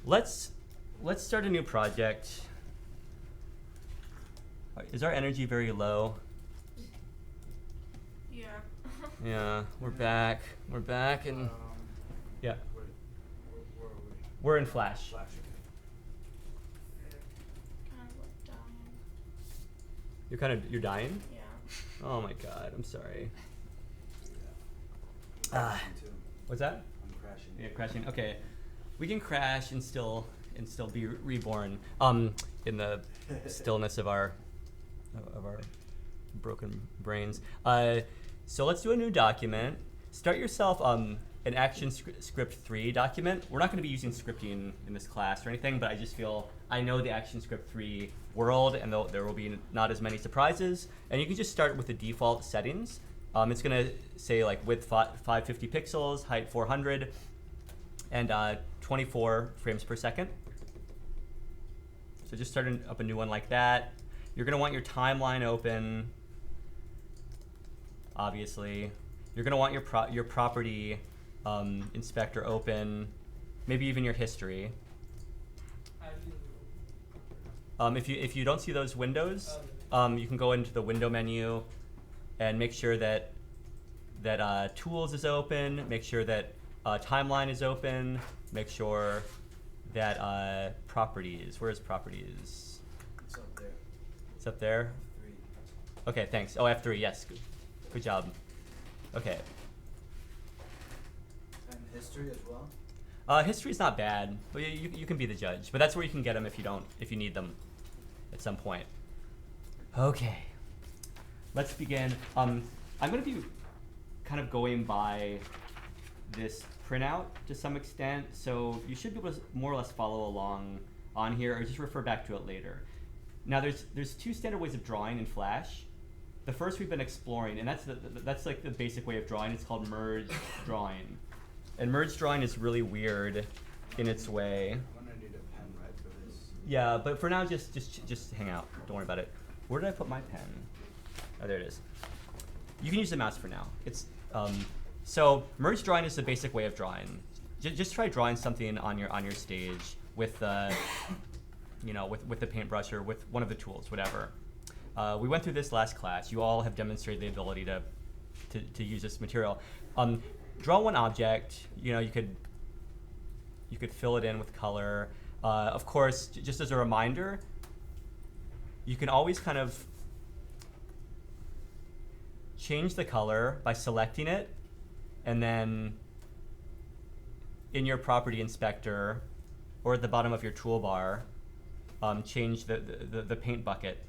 let's start a new project. Is our energy very low? Yeah. Yeah, we're back. We're back, and yeah, Wait, where are we? we're in Flash. Flash. Kind of like dying. You're dying? Yeah. Oh my god, I'm sorry. Yeah. Ah. Crashing too. What's that? I'm crashing. Yeah, crashing. Okay, we can crash and still be reborn. In the stillness of our broken brains. So let's do a new document. Start yourself an action script 3 document. We're not going to be using scripting in this class or anything, but I just feel I know the action script 3 world, and there will be not as many surprises. And you can just start with the default settings. It's going to say like width 550 pixels, height 400, and 24 frames per second. So just starting up a new one like that. You're going to want your timeline open, obviously. You're going to want your property inspector open, maybe even your history. If you don't see those windows, you can go into the window menu and make sure that tools is open, make sure that timeline is open, make sure that properties, where's properties? It's up there. It's up there? 3. Okay, thanks. Oh, F3, yes, good job. Okay. And history as well? History's not bad, but you can be the judge. But that's where you can get them if you need them at some point. Okay, let's begin. I'm going to be kind of going by this printout to some extent, so you should be able to more or less follow along on here, or just refer back to it later. Now, there's 2 standard ways of drawing in Flash. The first we've been exploring, and that's like the basic way of drawing. It's called merge drawing, and merge drawing is really weird in its way. I'm gonna need a pen, right, for this? Yeah, but for now, just hang out. Don't worry about it. Where did I put my pen? Oh, there it is. You can use the mouse for now. It's so merge drawing is the basic way of drawing. Just try drawing something on your stage with with the paintbrush or with one of the tools, whatever. We went through this last class. You all have demonstrated the ability to use this material. Draw one object. You could fill it in with color. Of course, just as a reminder, you can always kind of change the color by selecting it, and then in your property inspector or at the bottom of your toolbar, change the paint bucket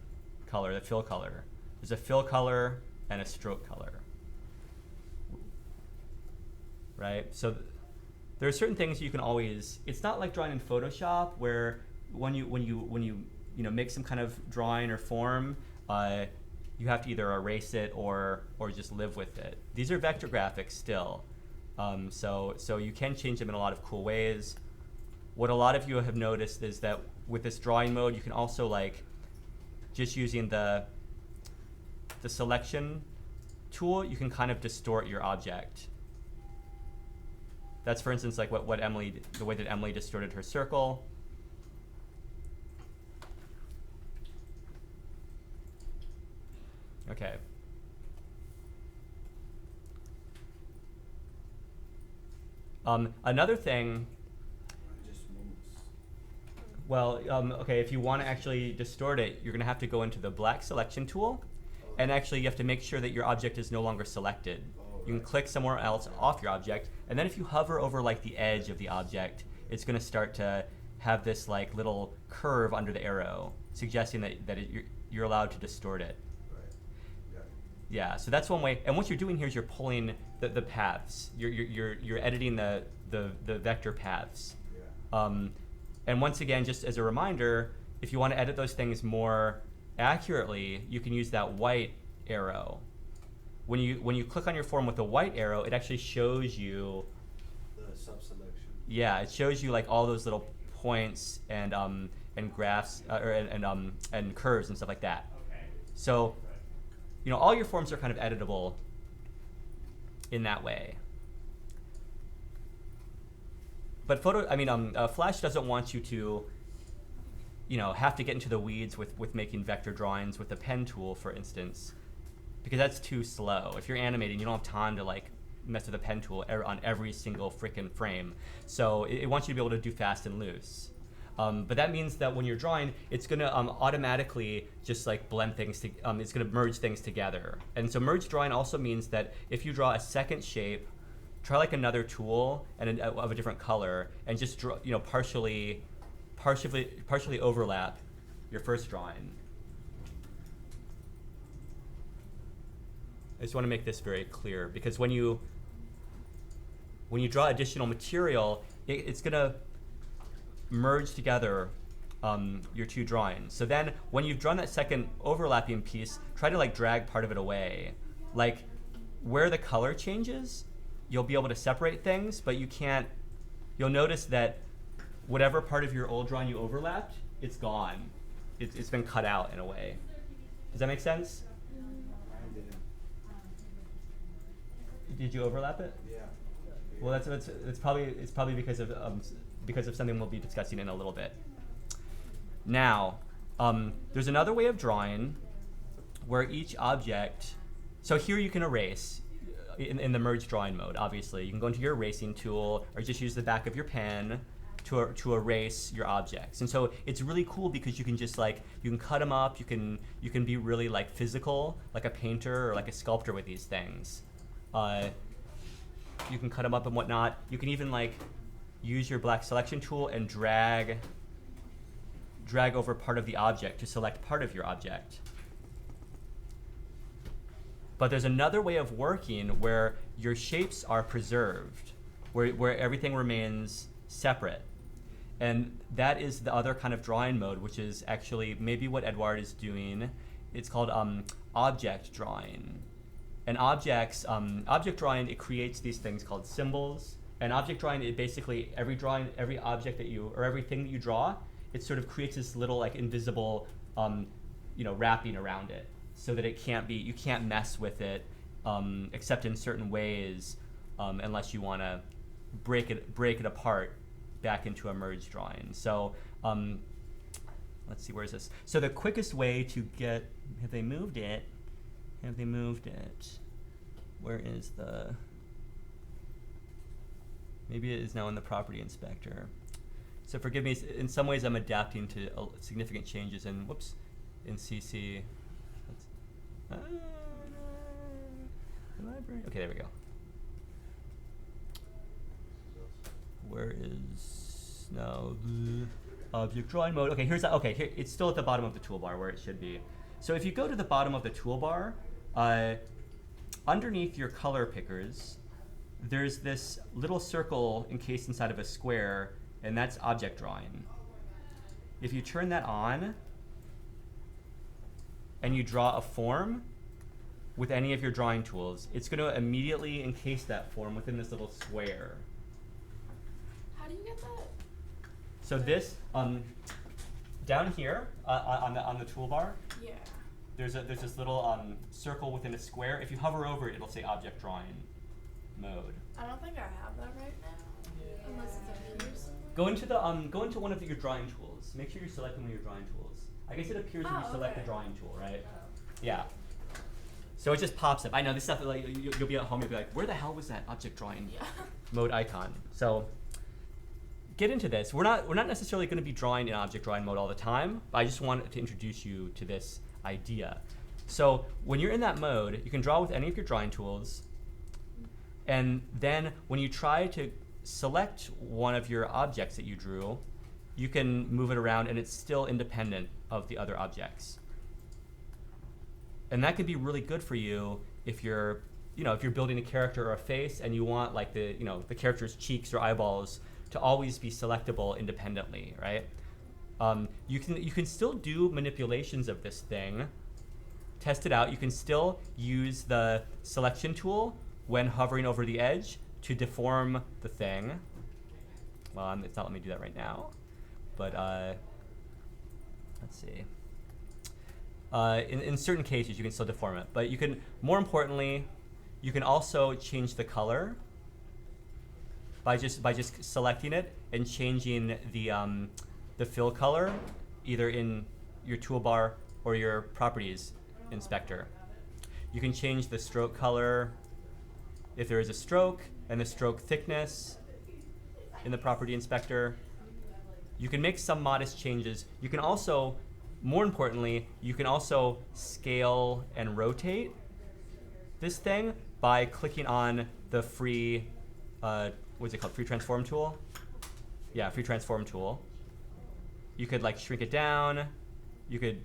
color, the fill color. There's a fill color and a stroke color, right? So there are certain things you can always. It's not like drawing in Photoshop where when you make some kind of drawing or form, you have to either erase it or just live with it. These are vector graphics still, so you can change them in a lot of cool ways. What a lot of you have noticed is that with this drawing mode, you can also just using the selection tool, you can kind of distort your object. That's, for instance, like the way that Emily distorted her circle. Okay. Another thing. It just moves. Well, okay, if you want to actually distort it, you're going to have to go into the black selection tool, and actually you have to make sure that your object is no longer selected. You can click somewhere else off your object, and then if you hover over the edge of the object, it's going to start to have this little curve under the arrow, suggesting that you're allowed to distort it. Right. Yeah, so that's one way. And what you're doing here is you're pulling the paths. You're editing the vector paths. Yeah. And once again, just as a reminder, if you want to edit those things more accurately, you can use that white arrow. When you click on your form with the white arrow, it actually shows you The sub-selection. Yeah, it shows you all those little points and graphs and curves and stuff like that. Okay. So, all your forms are kind of editable in that way. but Flash doesn't want you to, have to get into the weeds with making vector drawings with the pen tool, for instance, because that's too slow. If you're animating, you don't have time to like mess with the pen tool on every single freaking frame. So it wants you to be able to do fast and loose. But that means that when you're drawing, it's going to automatically just like blend things. It's going to merge things together. And so merge drawing also means that if you draw a second shape, try like another tool and of a different color, and just draw, partially overlap your first drawing. I just want to make this very clear, because when you draw additional material, it's going to merge together your two drawings. So then when you've drawn that second overlapping piece, try to like drag part of it away. Like where the color changes, you'll be able to separate things, but you'll notice that whatever part of your old drawing you overlapped, it's gone. It's been cut out in a way. Does that make sense? I didn't. Did you overlap it? Yeah. Well, it's probably because of something we'll be discussing in a little bit. Now, there's another way of drawing where each object. So here you can erase in the merge drawing mode. Obviously, you can go into your erasing tool or just use the back of your pen to erase your objects. And so it's really cool because you can just you can cut them up. You can be really like physical, like a painter or like a sculptor with these things. You can cut them up and whatnot. You can even use your black selection tool and drag over part of the object to select part of your object. But there's another way of working where your shapes are preserved, where everything remains separate. And that is the other kind of drawing mode, which is actually maybe what Edouard is doing. It's called object drawing. And object drawing, it creates these things called symbols. And object drawing, it basically, every object or everything that you draw, it sort of creates this little invisible, wrapping around it, so that you can't mess with it, except in certain ways, unless you want to break it apart back into a merge drawing. So, let's see, where is this? So the quickest way to get, have they moved it? Where is the? Maybe it is now in the property inspector. So forgive me, in some ways I'm adapting to significant changes in CC. Library. Okay, there we go. Where is now the object drawing mode? Okay, here it's still at the bottom of the toolbar where it should be. So if you go to the bottom of the toolbar, underneath your color pickers, there's this little circle encased inside of a square, and that's object drawing. If you turn that on and you draw a form with any of your drawing tools, it's going to immediately encase that form within this little square. How do you get that? So this, down here on the toolbar, Yeah. there's this little circle within a square. If you hover over it, it'll say object drawing mode. I don't think I have that right now, unless it's up here somewhere. Go into one of your drawing tools. Make sure you're selecting one of your drawing tools. I guess it appears when you select the drawing tool, right? Yeah. So it just pops up. I know this stuff. You'll be at home. You'll be like, where the hell was that object drawing mode icon? So get into this. We're not necessarily going to be drawing in object drawing mode all the time. But I just wanted to introduce you to this idea. So when you're in that mode, you can draw with any of your drawing tools. And then when you try to select one of your objects that you drew, you can move it around and it's still independent of the other objects. And that could be really good for you if you're building a character or a face and you want the character's cheeks or eyeballs to always be selectable independently, right? You can still do manipulations of this thing. Test it out. You can still use the selection tool when hovering over the edge to deform the thing. Well, it's not letting me do that right now, but let's see. In certain cases, you can still deform it, but you can. More importantly, you can also change the color by just selecting it and changing the fill color either in your toolbar or your properties inspector. You can change the stroke color if there is a stroke, and the stroke thickness in the property inspector. You can make some modest changes. You can also, more importantly, you can also scale and rotate this thing by clicking on the free, what's it called, free transform tool? Yeah, free transform tool. You could like shrink it down. You could,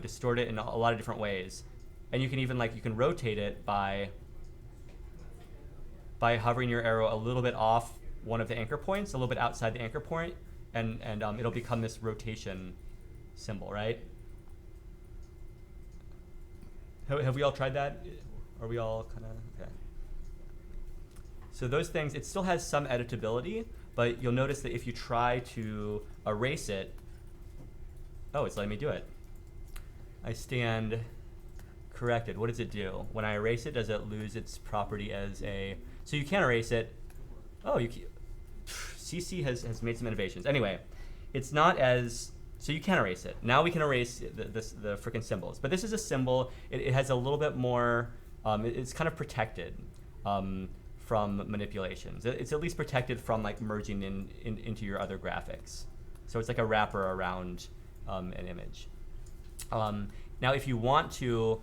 distort it in a lot of different ways. And you can even you can rotate it by hovering your arrow a little bit off one of the anchor points, a little bit outside the anchor point, and it'll become this rotation symbol, right? Have we all tried that? Are we all kind of, okay. So those things, it still has some editability, but you'll notice that if you try to erase it, oh, it's letting me do it. I stand corrected. What does it do? When I erase it, does it lose its property as a, so you can't erase it. Oh, you can, CC has made some innovations. Anyway, it's not as, so you can't erase it. Now we can erase the frickin' symbols. But this is a symbol. It has a little bit more, it's kind of protected from manipulations. It's at least protected from merging into your other graphics. So it's like a wrapper around an image. Now if you want to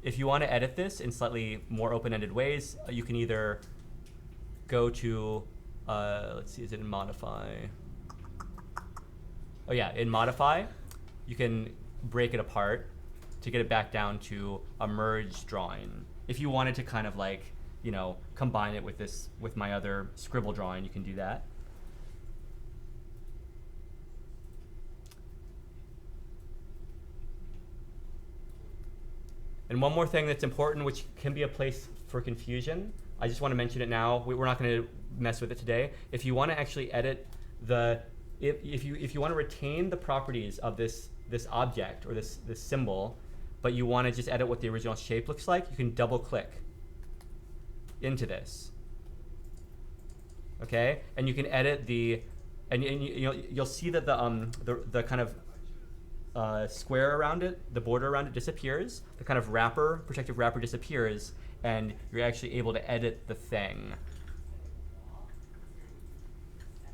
edit this in slightly more open-ended ways, you can either go to, let's see, is it in modify? Oh yeah, in modify, you can break it apart to get it back down to a merged drawing. If you wanted to kind of combine it with my other scribble drawing, you can do that. And one more thing that's important, which can be a place for confusion, I just want to mention it now. We're not going to mess with it today. If you want to actually edit if you want to retain the properties of this object or this symbol, but you want to just edit what the original shape looks like, you can double click into this. Okay, and you can edit you'll see that the kind of square around it, the border around it disappears, the kind of protective wrapper disappears, and you're actually able to edit the thing.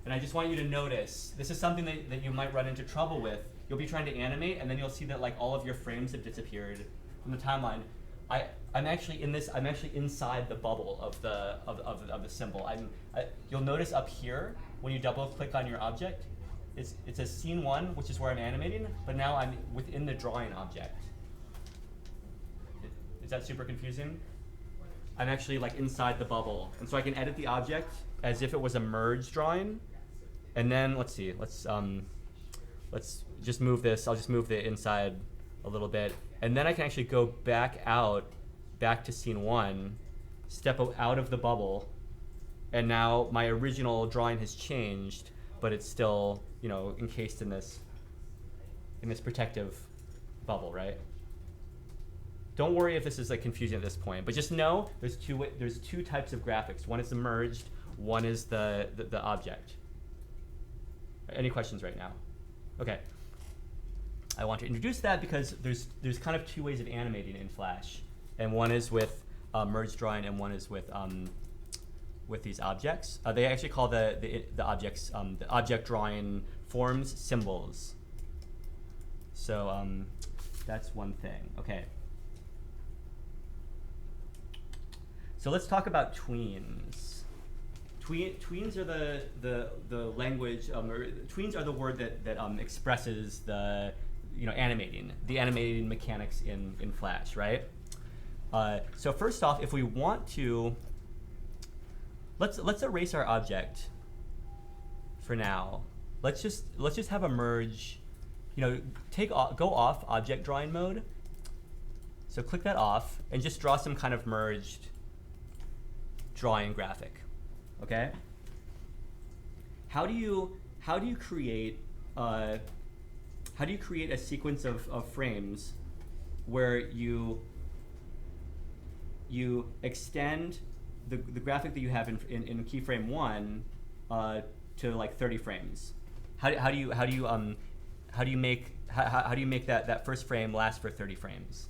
And I just want you to notice, this is something that you might run into trouble with. You'll be trying to animate, and then you'll see that all of your frames have disappeared from the timeline. I'm actually inside the bubble of the symbol. You'll notice up here when you double click on your object, it says scene 1, which is where I'm animating, but now I'm within the drawing object. Is that super confusing? I'm actually inside the bubble, and so I can edit the object as if it was a merged drawing. And then let's see, let's just move this. I'll just move the inside a little bit, and then I can actually go back to scene 1, step out of the bubble, and now my original drawing has changed, but it's still encased in this protective bubble, right? Don't worry if this is confusing at this point, but just know there's two types of graphics. One is the merged, one is the object. Any questions right now? Okay. I want to introduce that because there's kind of two ways of animating in Flash, and one is with merged drawing, and one is with these objects. They actually call the objects the object drawing forms symbols. So that's one thing. Okay. So let's talk about tweens. Tweens are the language, or tweens are the word that expresses the animating mechanics in Flash, right? So first off, if we want to, let's erase our object for now. Let's just have a merge. Go off object drawing mode. So click that off and just draw some kind of merged drawing graphic. Okay. How do you create a sequence of frames where you extend the graphic that you have in keyframe 1 to like 30 frames. How do you make that first frame last for 30 frames?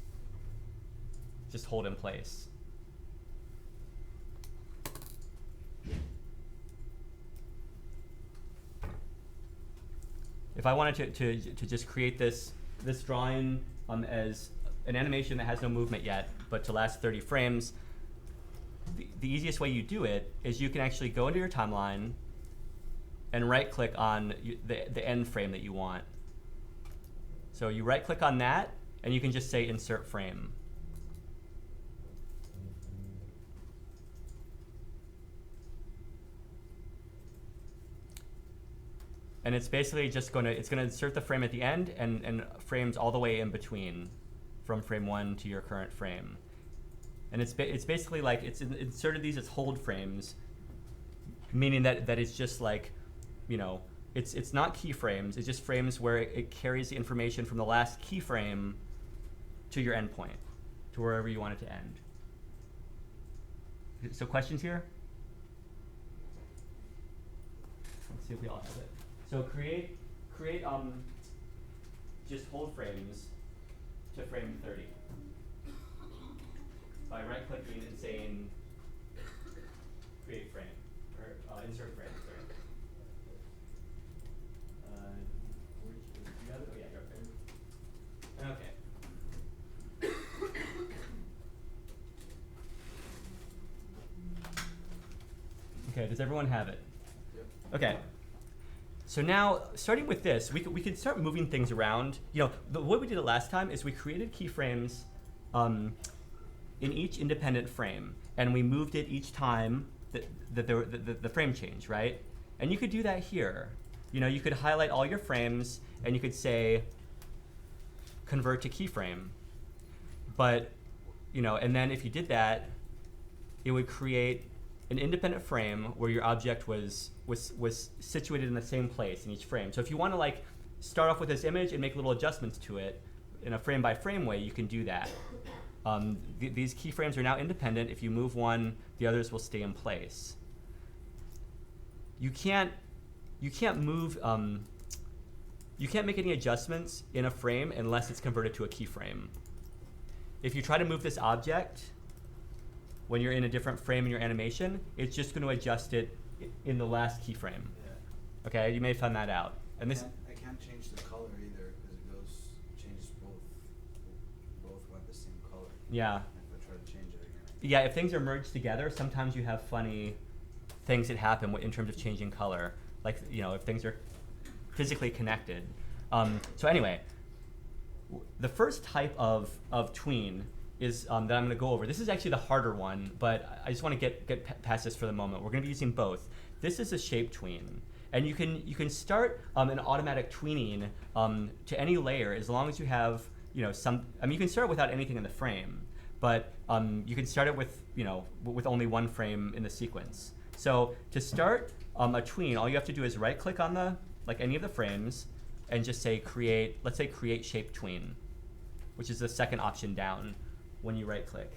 Just hold in place. If I wanted to just create this drawing as an animation that has no movement yet, but to last 30 frames, the easiest way you do it is you can actually go into your timeline and right-click on the end frame that you want. So you right-click on that, and you can just say Insert Frame. And it's basically just going to insert the frame at the end and frames all the way in between from frame 1 to your current frame. And it's basically like it's inserted these as hold frames, meaning that it's just like, you know, it's not keyframes. It's just frames where it carries the information from the last keyframe to your endpoint, to wherever you want it to end. So questions here? Let's see if we all have it. So create just hold frames to frame 30 by right-clicking and saying create frame or insert frame. Sorry. Oh yeah, your frame. Okay. Okay. Does everyone have it? Yep. Okay. So now, starting with this, we could start moving things around. You know, the way we did it last time is we created keyframes in each independent frame, and we moved it each time that the frame changed, right? And you could do that here. You know, you could highlight all your frames, and you could say, convert to keyframe. But, you know, and then if you did that, it would create an independent frame where your object was situated in the same place in each frame. So if you want to like start off with this image and make little adjustments to it in a frame by frame way, you can do that. These keyframes are now independent. If you move one, the others will stay in place. You can't move. You can't make any adjustments in a frame unless it's converted to a keyframe. If you try to move this object when you're in a different frame in your animation, it's just going to adjust it in the last keyframe. Yeah. Okay, you may find that out. And this, I can't change the color either because it changes both want the same color. yeah, If I try to change it again. yeah. If things are merged together, sometimes you have funny things that happen in terms of changing color. Like, you know, if things are physically connected. So anyway, the first type of tween is that I'm going to go over. This is actually the harder one, but I just want to get past this for the moment. We're going to be using both. This is a shape tween, and you can start an automatic tweening to any layer as long as you have, you know, some. I mean, you can start without anything in the frame, but you can start it with, you know, with only one frame in the sequence. So to start a tween, all you have to do is right-click on any of the frames, and just say create. Let's say create shape tween, which is the second option down when you right-click.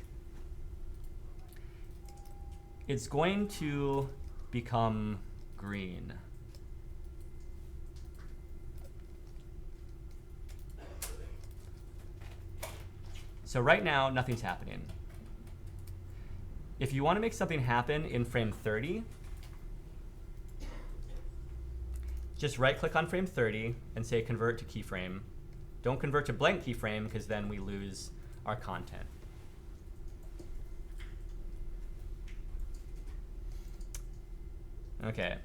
It's going to become green. So right now, nothing's happening. If you want to make something happen in frame 30, just right-click on frame 30 and say convert to keyframe. Don't convert to blank keyframe because then we lose our content. Okay.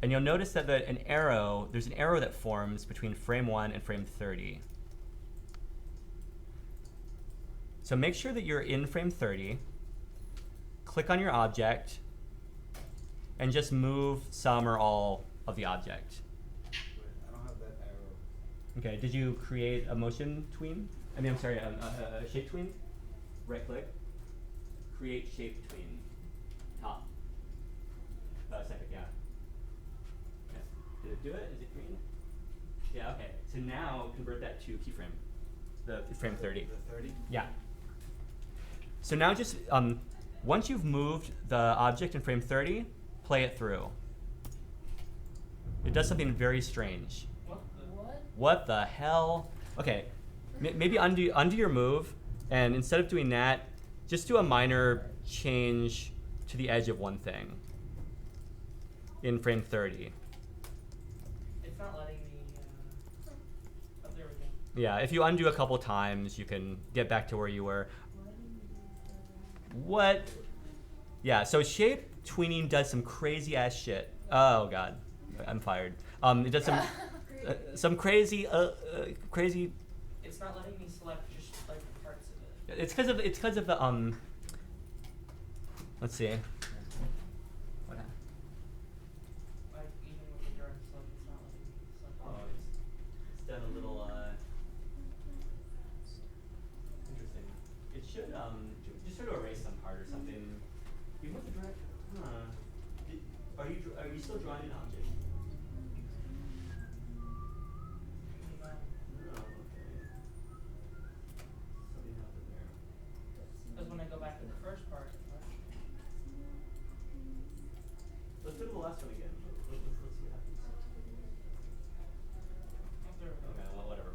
And you'll notice that there's an arrow that forms between frame 1 and frame 30. So make sure that you're in frame 30, click on your object, and just move some or all of the object. Wait, I don't have that arrow. Okay, did you create a motion tween? I mean, I'm sorry, a shape tween? Right click, create shape tween, top. Second, yeah. Okay. Did it do it? Is it green? Yeah, okay. So now convert that to keyframe, the frame 30. The 30? Yeah. So now just, once you've moved the object in frame 30, play it through. It does something very strange. What? What the hell? Okay, maybe undo your move, and instead of doing that, just do a minor change to the edge of one thing in frame 30. It's not letting me. Oh, there we go. Yeah, if you undo a couple times, you can get back to where you were. What? Yeah, so shape tweening does some crazy ass shit. Oh god, I'm fired. It does some crazy crazy. It's not letting me select just like parts of it. It's because of the Let's see. What happened? Like even with the direct select, it's not letting me select. Oh, it's done a little interesting. It should just try to erase some part or something. Even with the direct, are you still drawing an object? No. No, okay. Something happened there. Because when I go back to the first part, Let's go to the last one again. Let's see what happens. there we go. Okay, well, whatever.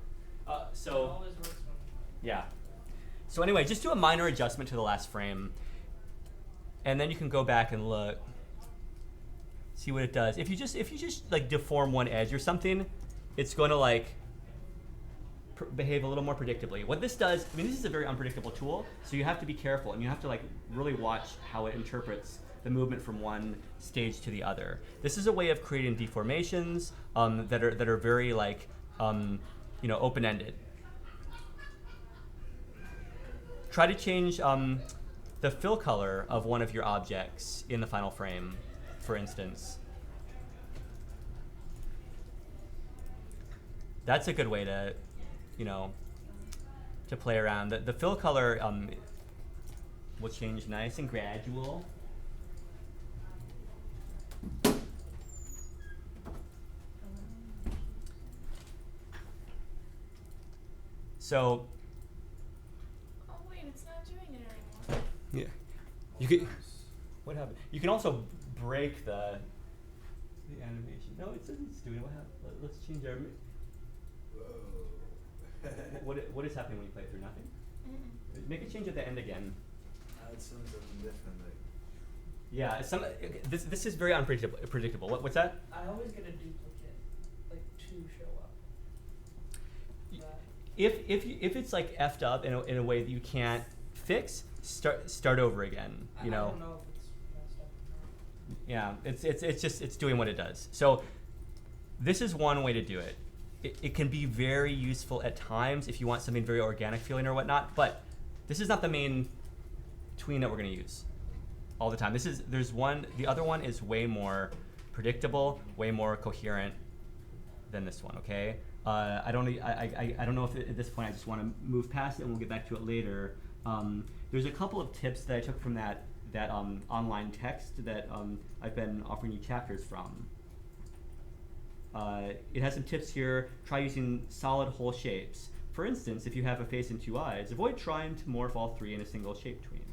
It So always works when. yeah. So anyway, just do a minor adjustment to the last frame, and then you can go back and look, see what it does. If you just like deform one edge or something, it's going to like behave a little more predictably. What this does, I mean, this is a very unpredictable tool, so you have to be careful and you have to like really watch how it interprets the movement from one stage to the other. This is a way of creating deformations that are very like open-ended. Try to change the fill color of one of your objects in the final frame, for instance. That's a good way to, to play around. The fill color will change nice and gradual. So. Oh wait, it's not doing it anymore. Yeah. You can. What happened? You can also break the animation. No, it's doing it. What happened? Let's change our. Whoa. What is happening when you play through? Nothing. Make a change at the end again. It sounds something different. Like. Yeah, this is very unpredictable. What's that? I always get a duplicate, like 2 show up. If it's like effed up in a way that you can't fix, start over again. I don't know if it's messed up or not. Yeah, it's doing what it does. So this is one way to do it. It can be very useful at times if you want something very organic feeling or whatnot, but this is not the main tween that we're going to use all the time. The other one is way more predictable, way more coherent than this one, okay? I don't know if at this point I just want to move past it and we'll get back to it later. There's a couple of tips that I took from that online text that I've been offering you chapters from. It has some tips here. Try using solid whole shapes. For instance, if you have a face and 2 eyes, avoid trying to morph all 3 in a single shape tween.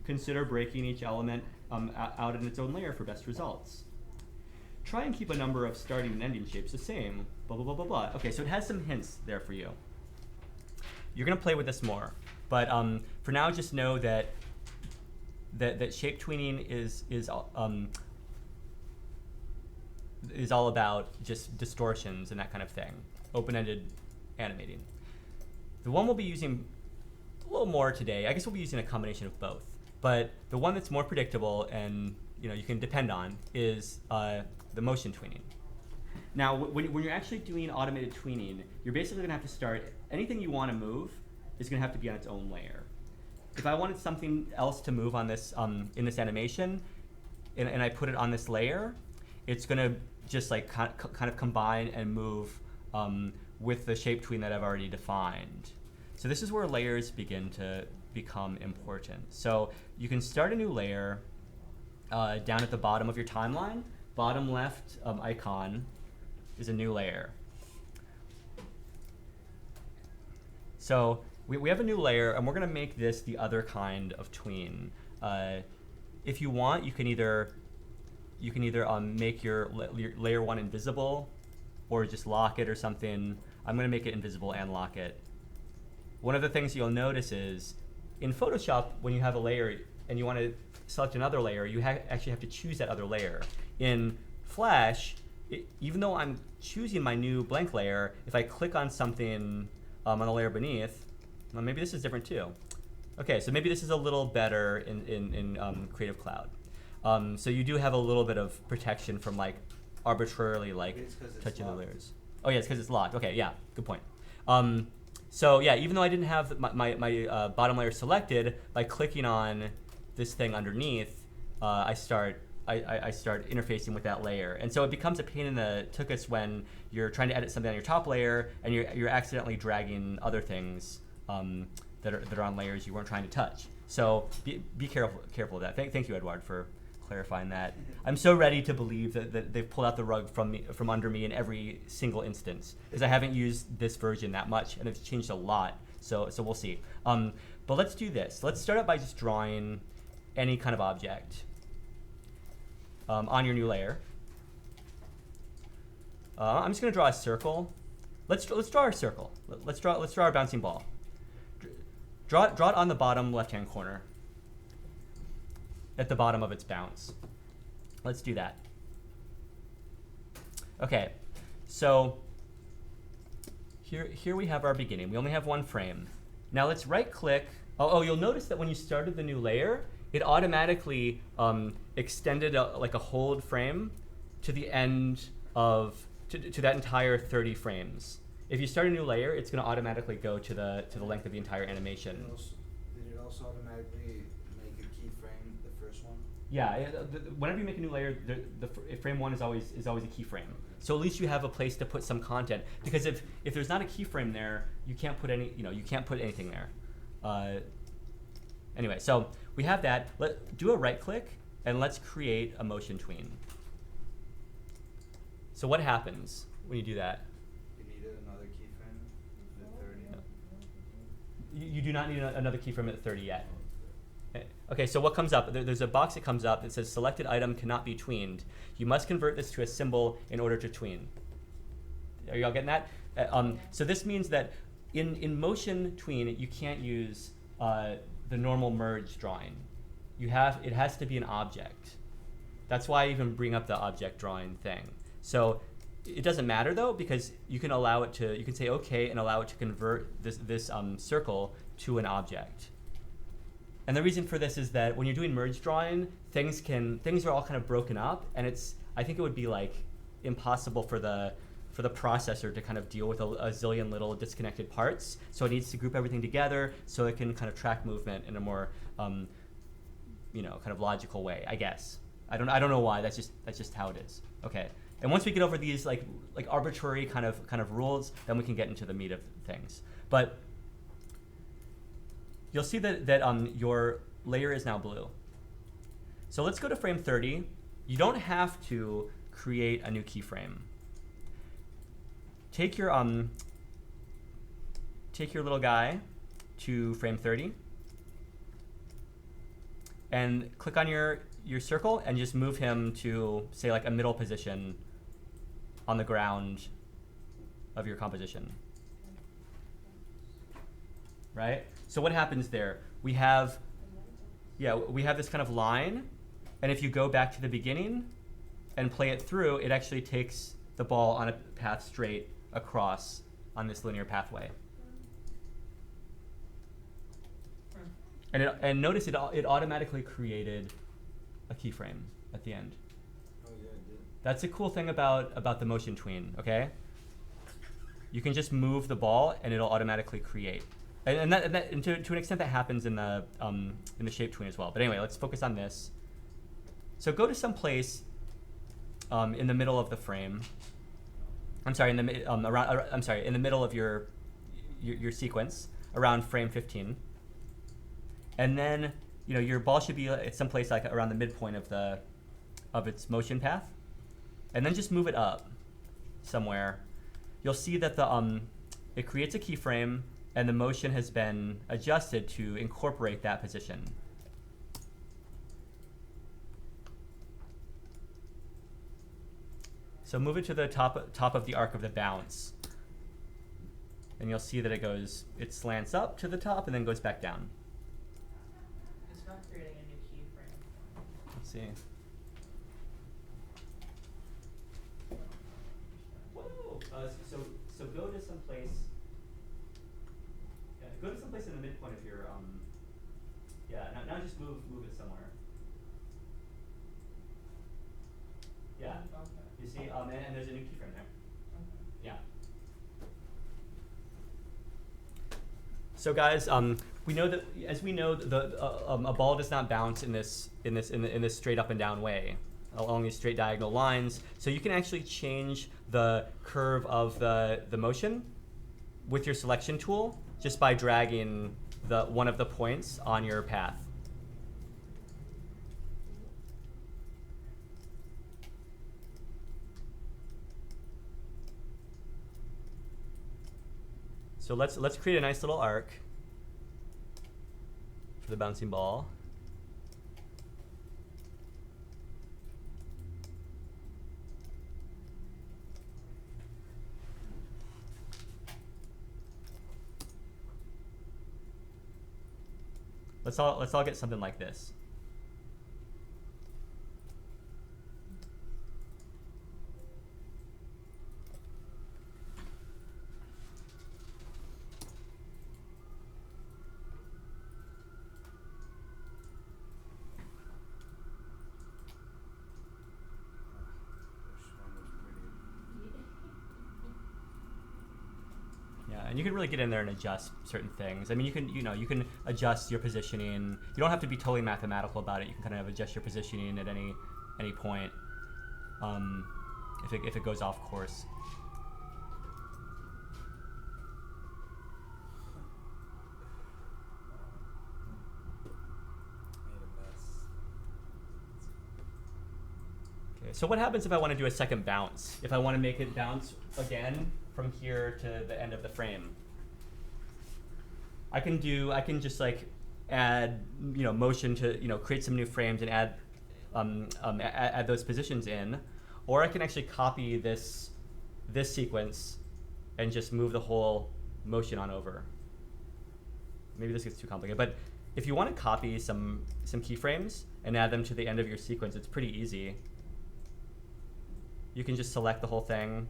Consider breaking each element out in its own layer for best results. Try and keep a number of starting and ending shapes the same, blah, blah, blah, blah, blah. Okay, so it has some hints there for you. You're going to play with this more, but for now, just know that shape tweening is all about just distortions and that kind of thing, open-ended animating. The one we'll be using a little more today, I guess we'll be using a combination of both, but the one that's more predictable and you can depend on is the motion tweening. Now, when you're actually doing automated tweening, you're basically going to have to start, anything you want to move is going to have to be on its own layer. If I wanted something else to move on this in this animation, and I put it on this layer, it's going to just like kind of combine and move with the shape tween that I've already defined. So this is where layers begin to become important. So you can start a new layer down at the bottom of your timeline. Bottom left icon is a new layer. So we have a new layer, and we're going to make this the other kind of tween. If you want, you can either you can either make your layer 1 invisible, or just lock it or something. I'm going to make it invisible and lock it. One of the things you'll notice is in Photoshop, when you have a layer and you want to select another layer, you actually have to choose that other layer. In Flash, even though I'm choosing my new blank layer, if I click on something on the layer beneath, well, maybe this is different too. Okay, so maybe this is a little better in Creative Cloud. So you do have a little bit of protection from like arbitrarily like touching the layers. Oh yeah, it's because it's locked. Okay, yeah, good point. So yeah, even though I didn't have my bottom layer selected, by clicking on this thing underneath, I start interfacing with that layer. And so it becomes a pain in the tuchus when you're trying to edit something on your top layer and you're accidentally dragging other things that are on layers you weren't trying to touch. So be careful of that. Thank you, Edward, for clarifying that. I'm so ready to believe that they've pulled out the rug from under me in every single instance, because I haven't used this version that much and it's changed a lot. So we'll see. But let's do this. Let's start out by just drawing any kind of object on your new layer. I'm just going to draw a circle. Let's draw our circle. Let's draw our bouncing ball. Draw it on the bottom left-hand corner, at the bottom of its bounce. Let's do that. Okay, so here we have our beginning. We only have one frame. Now let's right-click. Oh, you'll notice that when you started the new layer, it automatically extended like a hold frame to the end of to that entire 30 frames. If you start a new layer, it's going to automatically go to the length of the entire animation. Did it also automatically make a keyframe the first one? Yeah, whenever you make a new layer, the frame 1 is always a keyframe. So at least you have a place to put some content. Because if there's not a keyframe there, you can't put anything there. Anyway, so we have that. Do a right click and let's create a motion tween. So what happens when you do that? You need another keyframe at 30. You do not need another keyframe at 30 yet. Okay, so what comes up? There's a box that comes up that says selected item cannot be tweened. You must convert this to a symbol in order to tween. Are you all getting that? So this means that in motion tween, you can't use the normal merge drawing. It has to be an object. That's why I even bring up the object drawing thing. So it doesn't matter though, because you can allow it to, you can say okay and allow it to convert this circle to an object. And the reason for this is that when you're doing merge drawing, things are all kind of broken up, and I think it would be like impossible for the processor to kind of deal with a zillion little disconnected parts. So it needs to group everything together so it can kind of track movement in a more kind of logical way, I guess. I don't know why. That's just how it is. Okay. And once we get over these like arbitrary kind of rules, then we can get into the meat of things. But you'll see that your layer is now blue. So let's go to frame 30. You don't have to create a new keyframe. Take your little guy to frame 30 and click on your circle and just move him to, say, like a middle position on the ground of your composition. Right? So what happens there? We have this kind of line, and if you go back to the beginning and play it through, it actually takes the ball on a path straight across on this linear pathway. And notice it automatically created a keyframe at the end. Oh yeah, it did. That's a cool thing about the motion tween, okay? You can just move the ball and it'll automatically create. And to an extent that happens in the shape tween as well. But anyway, let's focus on this. So go to some place in the middle of the frame. I'm sorry, in the middle of your sequence around frame 15. And then your ball should be at some place like around the midpoint of its motion path. And then just move it up somewhere. You'll see that it creates a keyframe and the motion has been adjusted to incorporate that position. So move it to the top of the arc of the bounce. And you'll see that it slants up to the top and then goes back down. It's not creating a new keyframe. Let's see. Whoa! So go to some place. Yeah, go to some place in the midpoint of your Yeah. Now just move it somewhere. Yeah. Okay. You see, and there's a new keyframe there. Okay. Yeah. So guys, we know that a ball does not bounce in this straight up and down way along these straight diagonal lines. So you can actually change the curve of the motion with your selection tool just by dragging one of the points on your path. So let's create a nice little arc for the bouncing ball. Let's all get something like this. And you can really get in there and adjust certain things. I mean, you can adjust your positioning. You don't have to be totally mathematical about it. You can kind of adjust your positioning at any point if it goes off course. Okay, so what happens if I want to do a second bounce? If I want to make it bounce again from here to the end of the frame, I can just like add motion to create some new frames and add those positions in, or I can actually copy this sequence and just move the whole motion on over. Maybe this gets too complicated, but if you want to copy some keyframes and add them to the end of your sequence, it's pretty easy. You can just select the whole thing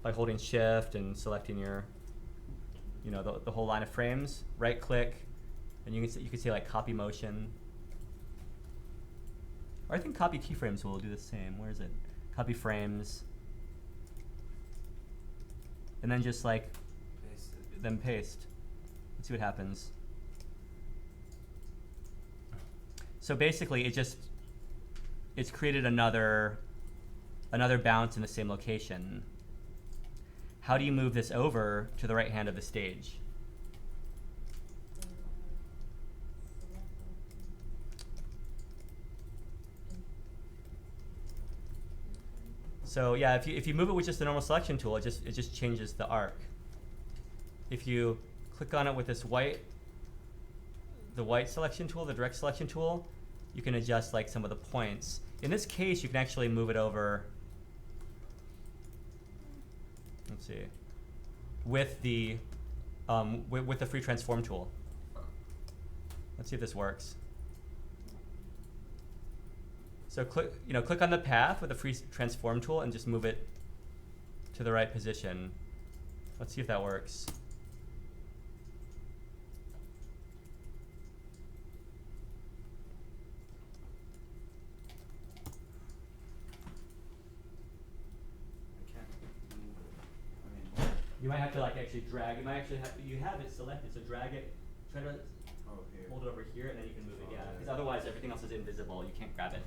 by holding Shift and selecting your, the whole line of frames. Right click, and you can say like copy motion. Or I think copy keyframes will do the same. Where is it? Copy frames, and then just like then paste. Let's see what happens. So basically, it's created another bounce in the same location. How do you move this over to the right hand of the stage? So yeah, if you move it with just the normal selection tool, it just changes the arc. If you click on it with this the white selection tool, the direct selection tool, you can adjust like some of the points. In this case, you can actually move it over. Let's see, with the free transform tool. Let's see if this works. So click on the path with the free transform tool and just move it to the right position. Let's see if that works. You might have to like actually drag. You might actually you have it selected, so drag it. Try to hold it over here, and then you can move it. Yeah, because otherwise everything else is invisible. You can't grab it.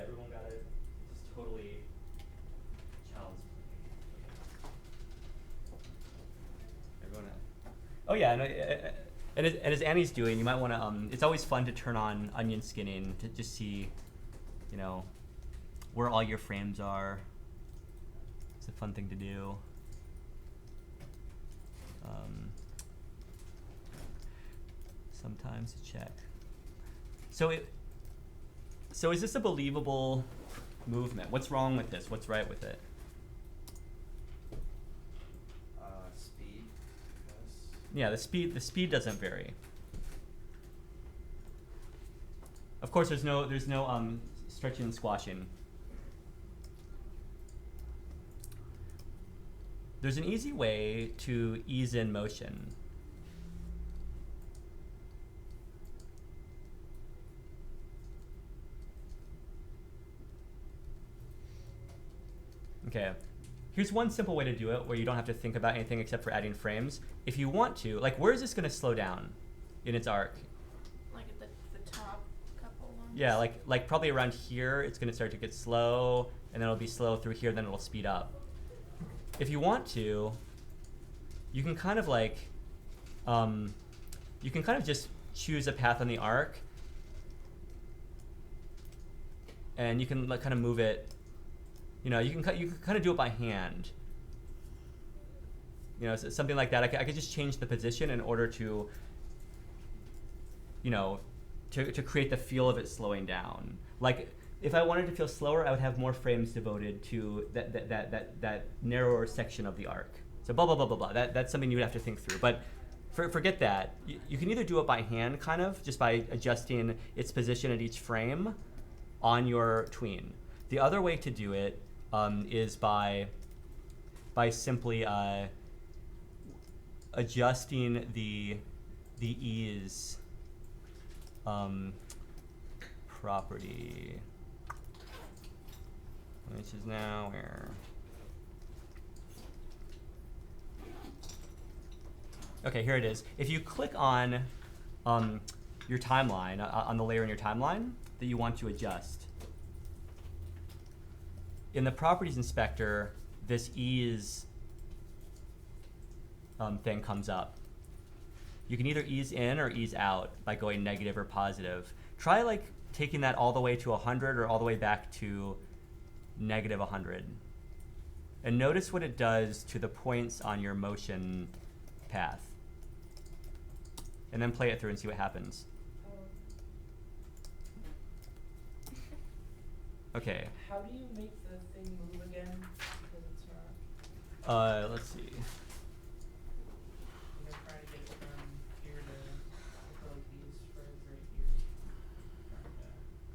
Everyone got it. Just totally child's play. Everyone. Oh yeah, and as Annie's doing, you might want to. It's always fun to turn on onion skinning to just see, where all your frames are. It's a fun thing to do. Sometimes to check. So is this a believable movement? What's wrong with this? What's right with it? Speed, I guess. Yeah, the speed doesn't vary. Of course, there's no stretching and squashing. There's an easy way to ease in motion. Okay, here's one simple way to do it where you don't have to think about anything except for adding frames. If you want to, like, where is this going to slow down in its arc? Like at the top couple ones. Yeah, like probably around here, it's going to start to get slow, and then it'll be slow through here, then it'll speed up. If you want to, you can kind of like, you can kind of just choose a path on the arc, and you can like kind of move it. You know, you can kind of do it by hand. You know, so something like that. I could just change the position in order to, you know, to create the feel of it slowing down. Like, if I wanted to feel slower, I would have more frames devoted to that narrower section of the arc. So blah, blah, blah, blah, blah. That's something you would have to think through. But forget that. You can either do it by hand, kind of, just by adjusting its position at each frame on your tween. The other way to do it is by simply adjusting the ease property, which is now where? Okay, here it is. If you click on your timeline, on the layer in your timeline that you want to adjust, in the properties inspector, this ease thing comes up. You can either ease in or ease out by going negative or positive. Try like taking that all the way to 100 or all the way back to negative 100. And notice what it does to the points on your motion path. And then play it through and see what happens. Okay. How do you make the thing move again? Because it's not. Let's see. I'm trying to get from here to like these frames right here.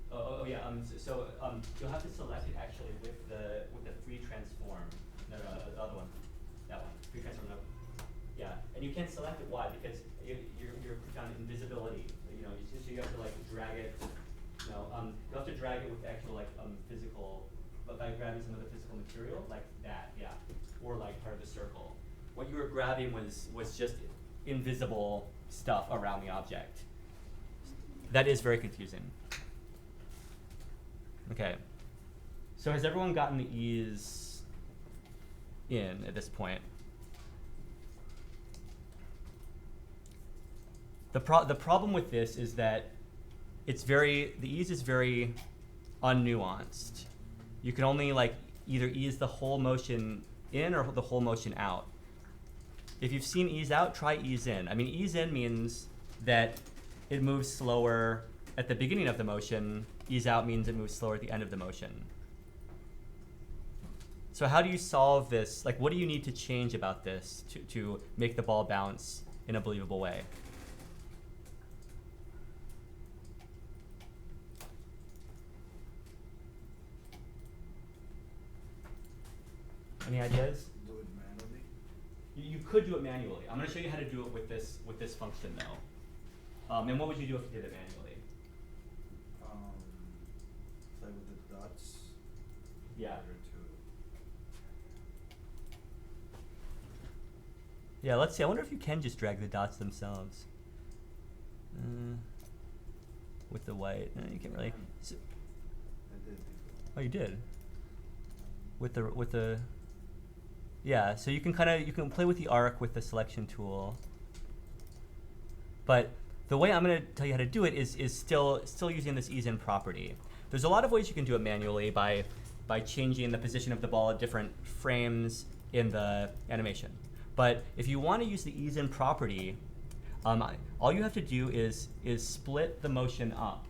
Oh yeah. So you'll have to select it actually with the free transform. No, the other one. That one. Free transform. No. Yeah. And you can't select it. Why? Because you're put on invisibility. You know, so you have to like drag it. No, you'll have to drag it with actual like physical, but by grabbing some of the physical material like that, yeah, or like part of the circle. What you were grabbing was just invisible stuff around the object. That is very confusing. Okay, so has everyone gotten the ease in at this point? The problem with this is that the ease is very unnuanced. You can only like either ease the whole motion in or the whole motion out. If you've seen ease out, try ease in. I mean, ease in means that it moves slower at the beginning of the motion. Ease out means it moves slower at the end of the motion. So how do you solve this? Like, what do you need to change about this to make the ball bounce in a believable way? Any ideas? Do it manually. You could do it manually. I'm going to show you how to do it with this function though. And what would you do if you did it manually? Play with the dots. Yeah. In order to Yeah, let's see. I wonder if you can just drag the dots themselves. With the white. No, you can't really. So, I did before. oh, you did? With the yeah, so you can play with the arc with the selection tool. But the way I'm going to tell you how to do it is still using this ease in property. There's a lot of ways you can do it manually by changing the position of the ball at different frames in the animation. But if you want to use the ease in property, all you have to do is split the motion up.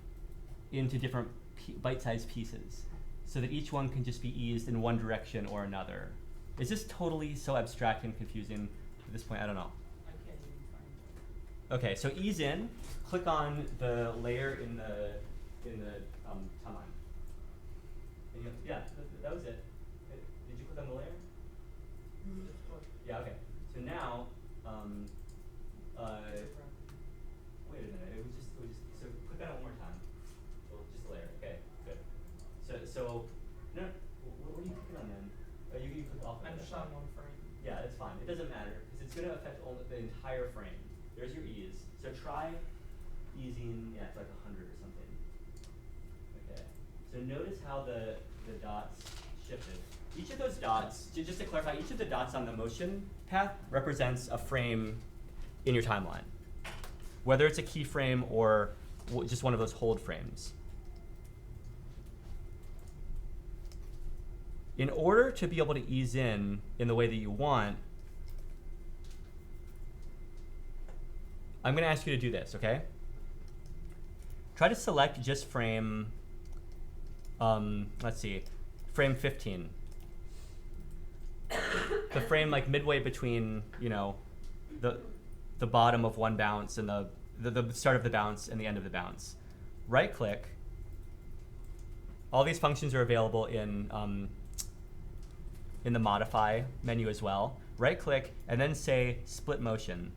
into different bite-sized pieces so that each one can just be eased in one direction or another. Is this totally so abstract and confusing at this point? I don't know. I can't even find it. Okay, so ease in, click on the layer in the timeline. And yeah, that was it. Did you click on the layer? Just put Yeah, okay. So now, different. wait a minute, it was just, so click on it one more time. Well, just a layer, okay, good. So, no, what are you clicking on then? You click off of I'm it, just that's on fine. one frame. Yeah, that's fine. It doesn't matter because it's going to affect only the entire frame. There's your ease. So try easing, yeah, it's like 100 or something. Okay. So notice how the dots shifted. Each of those dots, just to clarify, each of the dots on the motion path represents a frame in your timeline, whether it's a keyframe or just one of those hold frames. In order to be able to ease in the way that you want, I'm going to ask you to do this, okay? Try to select just frame, let's see, frame 15. The frame like midway between, you know, the bottom of one bounce and the start of the bounce and the end of the bounce. Right click. All these functions are available in the modify menu as well. Right click and then say split motion.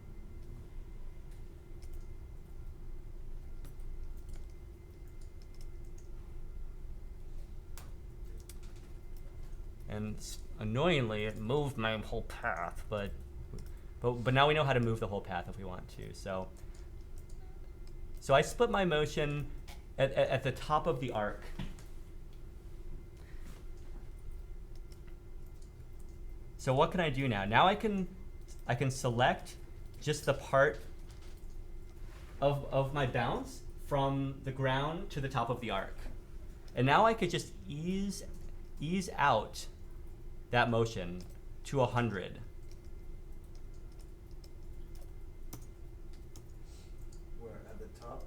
And annoyingly, it moved my whole path, but now we know how to move the whole path if we want to. So I split my motion at the top of the arc. So what can I do now? Now I can select just the part of my bounce from the ground to the top of the arc. And now I could just ease out that motion to 100. Where, at the top?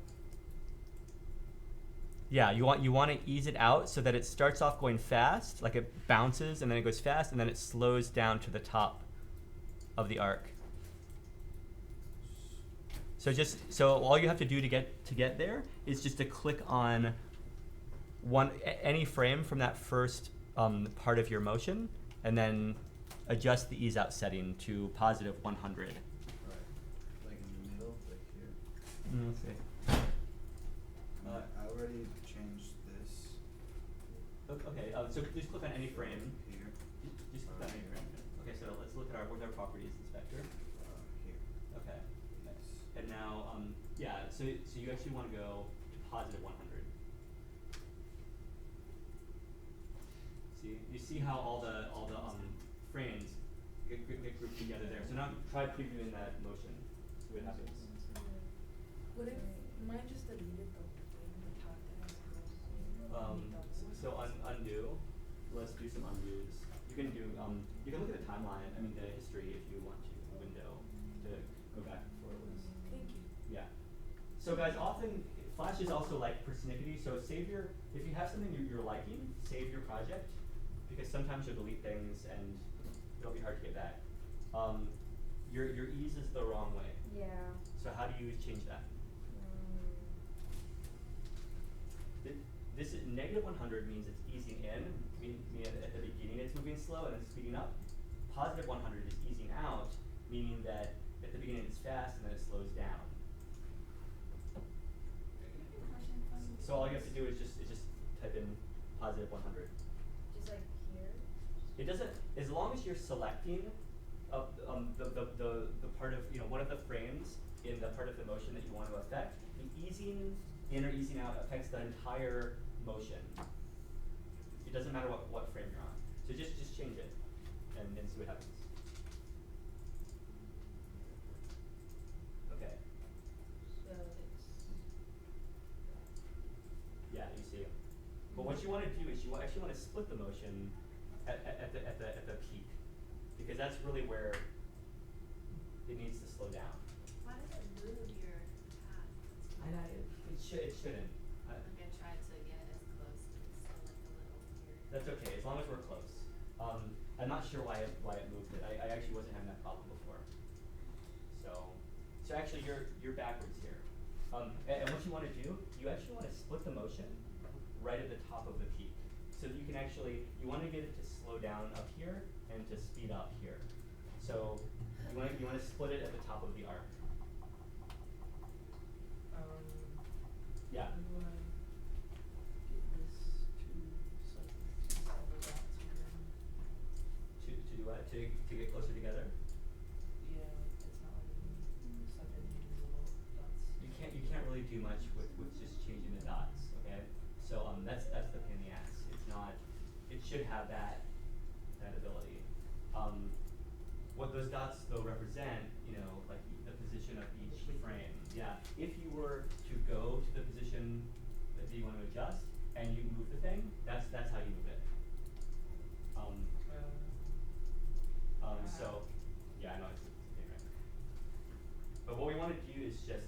Yeah, you want to ease it out so that it starts off going fast, like it bounces and then it goes fast and then it slows down to the top of the arc. So all you have to do to get there is just to click on any frame from that first part of your motion and then adjust the ease out setting to +100. Right. Like in the middle, like here. Let's see. I already changed this Okay, so just click on any frame. here. Just click on any frame. Okay, so let's look at with our properties inspector. Here. Okay. Yes. And now, yeah, so you actually want to go to +100. You see how all the frames get grouped together there. So now try previewing that motion. See what happens. What if mine just deleted the top that has So undo. Let's do some undos. You can do you can look at the timeline. I mean the history if you want to. The window to go back before it was. Thank you. Yeah. So guys, often Flash is also like persnickety. So if you have something you're liking, save your project because sometimes you'll delete things and it'll be hard to get back. Your ease is the wrong way. Yeah. So how do you change that? This -100 means it's easing in, meaning at the beginning it's moving slow and then speeding up. +100 is easing out, meaning that at the beginning it's fast and then it slows down. So all you have to do is just type in +100. Just like here. It doesn't, as long as you're selecting the part of, one of the frames in the part of the motion that you want to affect, the easing in or easing out affects the entire motion. It doesn't matter what frame you're on. So just change it and see what happens. Okay. So it's. Yeah, you see. But what you want to do is you actually want to split the motion at the peak, because that's really where it needs to slow down. Why does it move your path? It shouldn't. Okay, try it That's okay, as long as we're close. I'm not sure why it moved it. I actually wasn't having that problem before. So actually you're backwards here. And what you want to do, you actually want to split the motion right at the top of the peak. So that you can actually, you want to get it to slow down up here and to speed up here. So you want to split it at the top of the arc. Yeah. How do I get this to so I can see all the dots again? To do what? To get closer together? Yeah, it's not letting me suck in these little dots. You can't really do much with just changing the dots, okay? So that's the pain in the ass. It's not, it should have that ability. What those dots though represent, like the position of each frame. Yeah. If you were to go to the position that you want to adjust and you move the thing, that's how you move it. So yeah, I know it's a pain, right? But what we want to do is just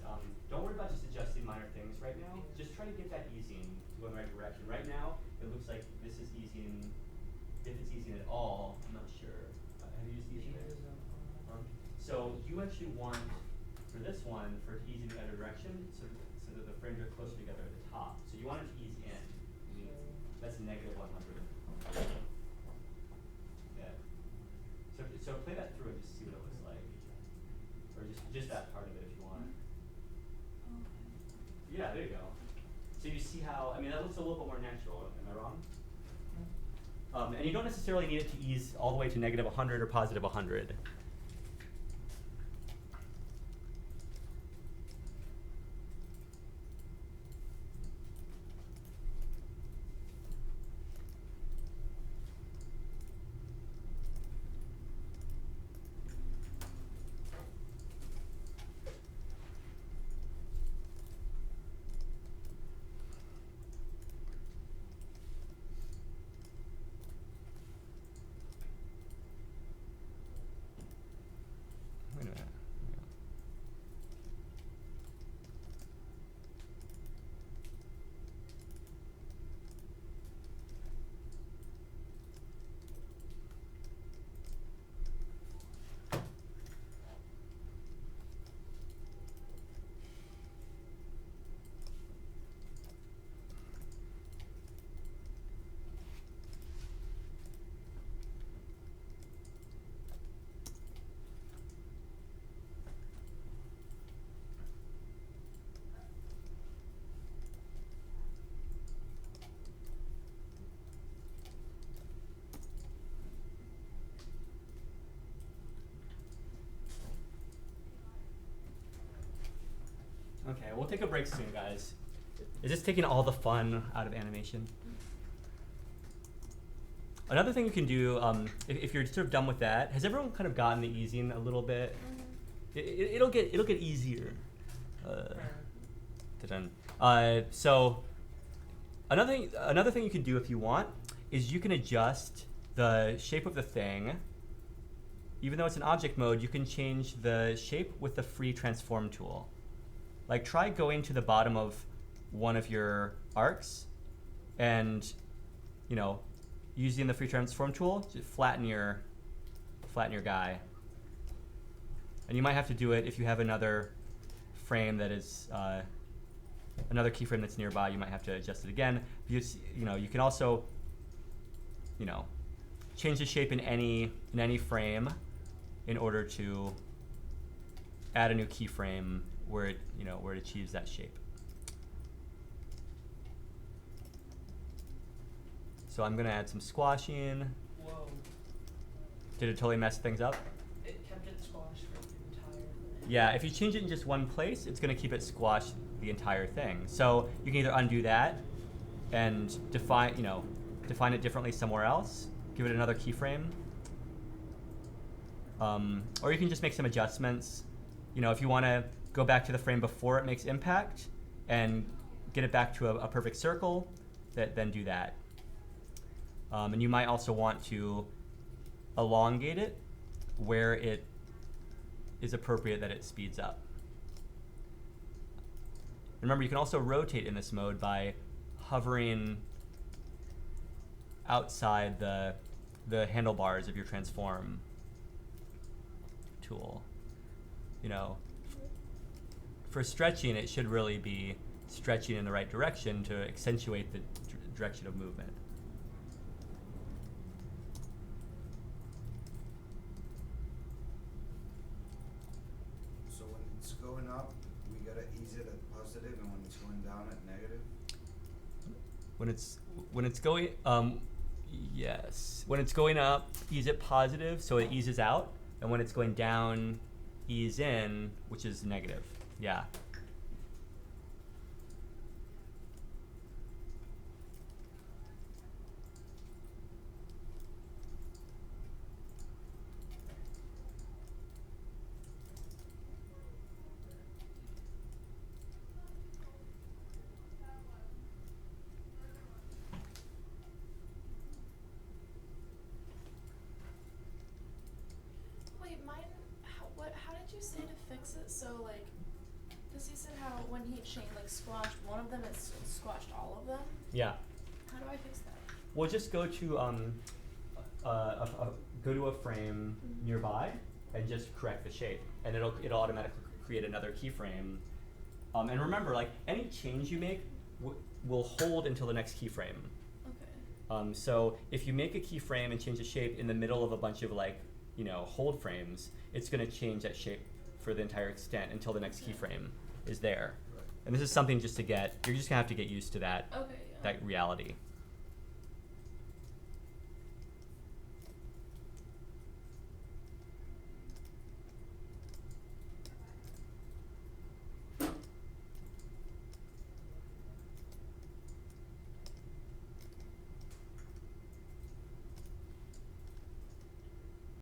don't worry about just adjusting minor things right now. Just try to get that easing to go in the right direction. Right now, it looks like this is easing. If it's easing at all, I'm not sure. Have you used easing? So you actually want, for this one, for it to ease in the other direction, so that the frames are closer together at the top. So you want it to ease in. That's negative 100. Yeah. So play that through and just see what it looks like. Or just that part of it if you want. Yeah, there you go. So you see how, I mean, that looks a little bit more natural, am I wrong? And you don't necessarily need it to ease all the way to negative 100 or positive 100. Wait a minute. Okay, we'll take a break soon, guys. Is this taking all the fun out of animation? Another thing you can do, if you're sort of done with that, has everyone kind of gotten the easing a little bit? It'll get easier. So another thing you can do if you want is you can adjust the shape of the thing. Even though it's in object mode, you can change the shape with the free transform tool. Like try going to the bottom of one of your arcs and, using the free transform tool, just flatten your guy. And you might have to do it if you have another frame that is, another keyframe that's nearby, you might have to adjust it again. You can also, change the shape in any frame in order to add a new keyframe where it achieves that shape. So I'm gonna add some squashing. Whoa. Did it totally mess things up? It kept it squashed for the entire thing. Yeah, if you change it in just one place, it's gonna keep it squashed the entire thing. So you can either undo that and define it differently somewhere else, give it another keyframe. Or you can just make some adjustments. If you wanna go back to the frame before it makes impact and get it back to a perfect circle, then do that. And you might also want to elongate it where it is appropriate that it speeds up. Remember, you can also rotate in this mode by hovering outside the handlebars of your transform tool. You know, for stretching, it should really be stretching in the right direction to accentuate the direction of movement. So when it's going up, we gotta ease it at positive, and when it's going down at negative? When it's going yes, when it's going up, ease it positive so it eases out, and when it's going down, ease in, which is negative. Yeah. Wait, mine. How did you say to fix it? So like, because you said how when he squashed one of them, it squashed all of them. Yeah. How do I fix that? Well, just go to go to a frame nearby and just correct the shape, and it'll automatically create another keyframe. And remember, like any change you make will hold until the next keyframe. Okay. So if you make a keyframe and change the shape in the middle of a bunch of hold frames, it's going to change that shape for the entire extent until the next keyframe is there. Right. And this is something you're just going to have to get used to that Okay. Yeah. that reality.